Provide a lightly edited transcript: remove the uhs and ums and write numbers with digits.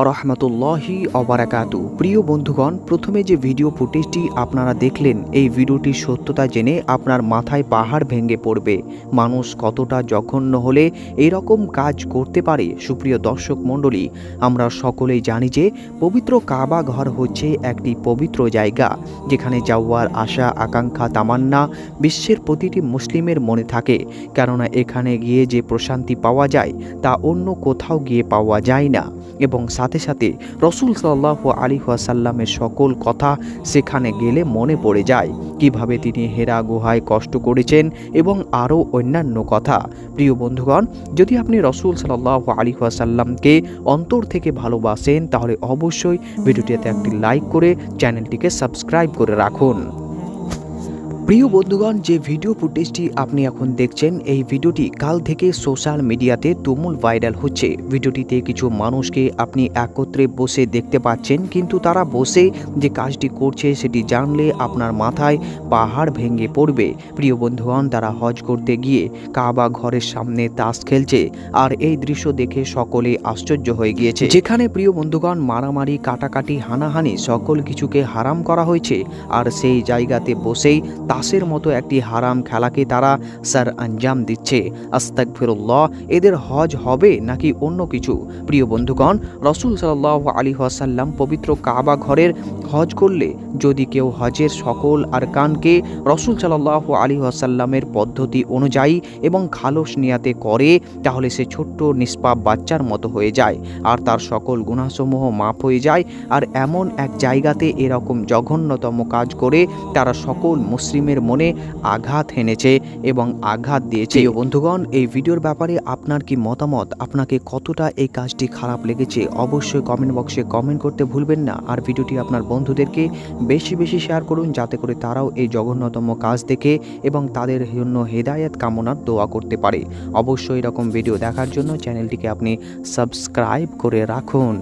রহমতুল্লাহি অবরাকাতু। প্রিয় বন্ধুগণ, প্রথমে যে ভিডিও ফুটেজটি আপনারা দেখলেন, এই ভিডিওটির সত্যতা জেনে আপনার মাথায় পাহাড় ভেঙে পড়বে। মানুষ কতটা জঘন্য হলে এরকম কাজ করতে পারে। সুপ্রিয় দর্শক মণ্ডলী, আমরা সকলেই জানি যে পবিত্র কাবা ঘর হচ্ছে একটি পবিত্র জায়গা, যেখানে যাওয়ার আশা আকাঙ্ক্ষা তামান্না বিশ্বের প্রতিটি মুসলিমের মনে থাকে। কেননা এখানে গিয়ে যে প্রশান্তি পাওয়া যায় তা অন্য কোথাও গিয়ে পাওয়া যায় না। এবং সাথে সাথে রসুল সাল্লাল্লাহু আলাইহি ওয়াসাল্লামের সকল কথা সেখানে গেলে মনে পড়ে যায়, কিভাবে তিনি হেরা গুহায় কষ্ট করেছেন এবং আরও অন্যান্য কথা। প্রিয় বন্ধুগণ, যদি আপনি রসুল সাল্লাল্লাহু আলাইহি ওয়াসাল্লামকে অন্তর থেকে ভালোবাসেন, তাহলে অবশ্যই ভিডিওটিতে একটি লাইক করে চ্যানেলটিকে সাবস্ক্রাইব করে রাখুন। প্রিয় বন্ধুগণ, যে ভিডিও ফুটেজটি আপনি এখন দেখছেন, এই ভিডিওটি কাল থেকে সোশ্যাল মিডিয়াতে তুমুল ভাইরাল হচ্ছে। ভিডিওটিতে কিছু মানুষকে আপনি একত্রে বসে দেখতে পাচ্ছেন, কিন্তু তারা বসে যে কাজটি করছে সেটি জানলে আপনার মাথায় পাহাড় ভেঙে পড়বে। প্রিয় বন্ধুগণ, তারা হজ করতে গিয়ে কাবা ঘরের সামনে তাস খেলছে, আর এই দৃশ্য দেখে সকলে আশ্চর্য হয়ে গিয়েছে। যেখানে প্রিয় বন্ধুগণ মারামারি কাটাকাটি হানাহানি সকল কিছুকে হারাম করা হয়েছে, আর সেই জায়গাতে বসেই তাসের মতো একটি হারাম খেলাকে তারা সার আঞ্জাম দিচ্ছে। আস্তাগফিরুল্লাহ, এদের হজ হবে নাকি অন্য কিছু? প্রিয় বন্ধুগণ, রসুল সাল্লাল্লাহু আলাইহি ওয়াসাল্লাম পবিত্র কাবা ঘরের হজ করলে যদি কেউ হজের সকল আরকানকে রসুল সাল্লাল্লাহু আলাইহি ওয়াসাল্লামের পদ্ধতি অনুযায়ী এবং খালস নিয়াতে করে, তাহলে সে ছোট্ট নিষ্পাপ বাচ্চার মতো হয়ে যায়, আর তার সকল গুনাহসমূহ মাফ হয়ে যায়। আর এমন এক জায়গাতে এরকম জঘন্যতম কাজ করে তারা সকল মুসলিমের মনে আঘাত হেনেছে এবং আঘাত দিয়েছে। বন্ধুগণ, এই ভিডিওর ব্যাপারে আপনার কি মতামত? আপনাকে কতটা এই কাজটি খারাপ লেগেছে অবশ্যই কমেন্ট বক্সে কমেন্ট করতে ভুলবেন না। আর ভিডিওটি আপনার বন্ধুদেরকে বেশি বেশি শেয়ার করুন, যাতে করে তারাও এই জঘন্যতম কাজ দেখে এবং তাদের জন্য হেদায়েত কামনার দোয়া করতে পারে। অবশ্যই এরকম ভিডিও দেখার জন্য চ্যানেলটিকে আপনি সাবস্ক্রাইব করে রাখুন।